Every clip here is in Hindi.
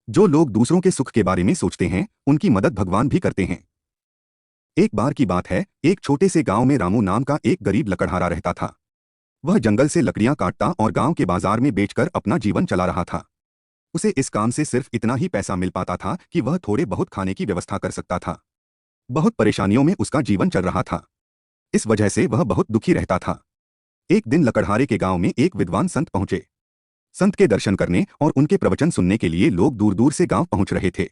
जो लोग दूसरों के सुख के बारे में सोचते हैं उनकी मदद भगवान भी करते हैं। एक बार की बात है, एक छोटे से गांव में रामू नाम का एक गरीब लकड़हारा रहता था। वह जंगल से लकड़ियां काटता और गांव के बाजार में बेचकर अपना जीवन चला रहा था। उसे इस काम से सिर्फ इतना ही पैसा मिल पाता था कि वह थोड़े बहुत खाने की व्यवस्था कर सकता था। बहुत परेशानियों में उसका जीवन चल रहा था। इस वजह से वह बहुत दुखी रहता था। एक दिन लकड़हारे के गांव में एक विद्वान संत पहुंचे। संत के दर्शन करने और उनके प्रवचन सुनने के लिए लोग दूर दूर से गांव पहुंच रहे थे।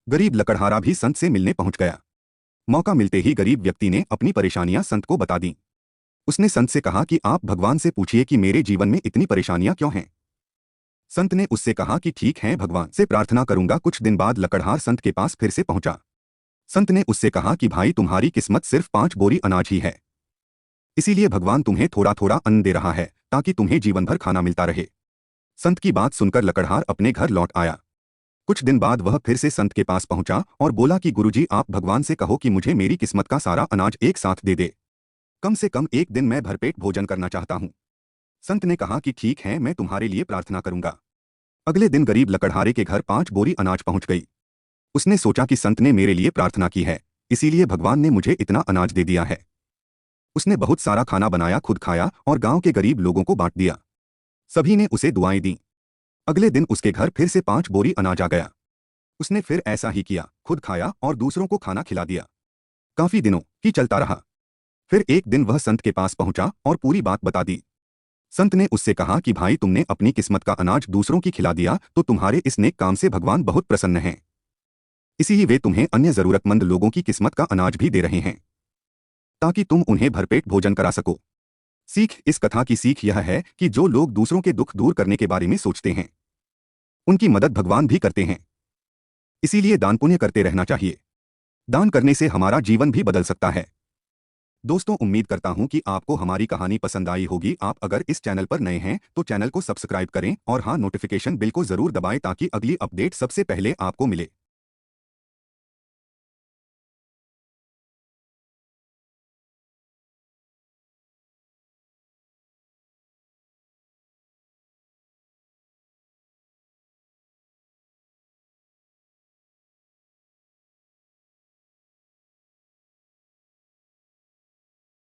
गरीब लकड़हारा भी संत से मिलने पहुंच गया। मौका मिलते ही गरीब व्यक्ति ने अपनी परेशानियां संत को बता दी। उसने संत से कहा कि आप भगवान से पूछिए कि मेरे जीवन में इतनी परेशानियां क्यों हैं। संत ने उससे कहा कि ठीक है, भगवान से प्रार्थना करूंगा। कुछ दिन बाद लकड़हार संत के पास फिर से पहुंचा। संत ने उससे कहा कि भाई, तुम्हारी किस्मत सिर्फ 5 बोरी अनाज ही है, इसीलिए भगवान तुम्हें थोड़ा थोड़ा अन्न दे रहा है ताकि तुम्हें जीवन भर खाना मिलता रहे। संत की बात सुनकर लकड़हार अपने घर लौट आया। कुछ दिन बाद वह फिर से संत के पास पहुंचा और बोला कि गुरुजी, आप भगवान से कहो कि मुझे मेरी किस्मत का सारा अनाज एक साथ दे दे। कम से कम एक दिन मैं भरपेट भोजन करना चाहता हूं। संत ने कहा कि ठीक है, मैं तुम्हारे लिए प्रार्थना करूंगा। अगले दिन गरीब लकड़हारे के घर 5 बोरी अनाज पहुंच गई। उसने सोचा कि संत ने मेरे लिए प्रार्थना की है, इसीलिए भगवान ने मुझे इतना अनाज दे दिया है। उसने बहुत सारा खाना बनाया, खुद खाया और गांव के गरीब लोगों को बांट दिया। सभी ने उसे दुआएं दी। अगले दिन उसके घर फिर से 5 बोरी अनाज आ गया। उसने फिर ऐसा ही किया, खुद खाया और दूसरों को खाना खिला दिया। काफी दिनों की चलता रहा। फिर एक दिन वह संत के पास पहुंचा और पूरी बात बता दी। संत ने उससे कहा कि भाई, तुमने अपनी किस्मत का अनाज दूसरों की खिला दिया तो तुम्हारे इस नेक काम से भगवान बहुत प्रसन्न हैं। इसीलिए वे तुम्हें अन्य जरूरतमंद लोगों की किस्मत का अनाज भी दे रहे हैं ताकि तुम उन्हें भरपेट भोजन करा सको। सीख, इस कथा की सीख यह है कि जो लोग दूसरों के दुख दूर करने के बारे में सोचते हैं उनकी मदद भगवान भी करते हैं। इसीलिए दान पुण्य करते रहना चाहिए। दान करने से हमारा जीवन भी बदल सकता है। दोस्तों, उम्मीद करता हूं कि आपको हमारी कहानी पसंद आई होगी। आप अगर इस चैनल पर नए हैं तो चैनल को सब्सक्राइब करें और हाँ, नोटिफिकेशन बिल को जरूर दबाएं ताकि अगली अपडेट सबसे पहले आपको मिले।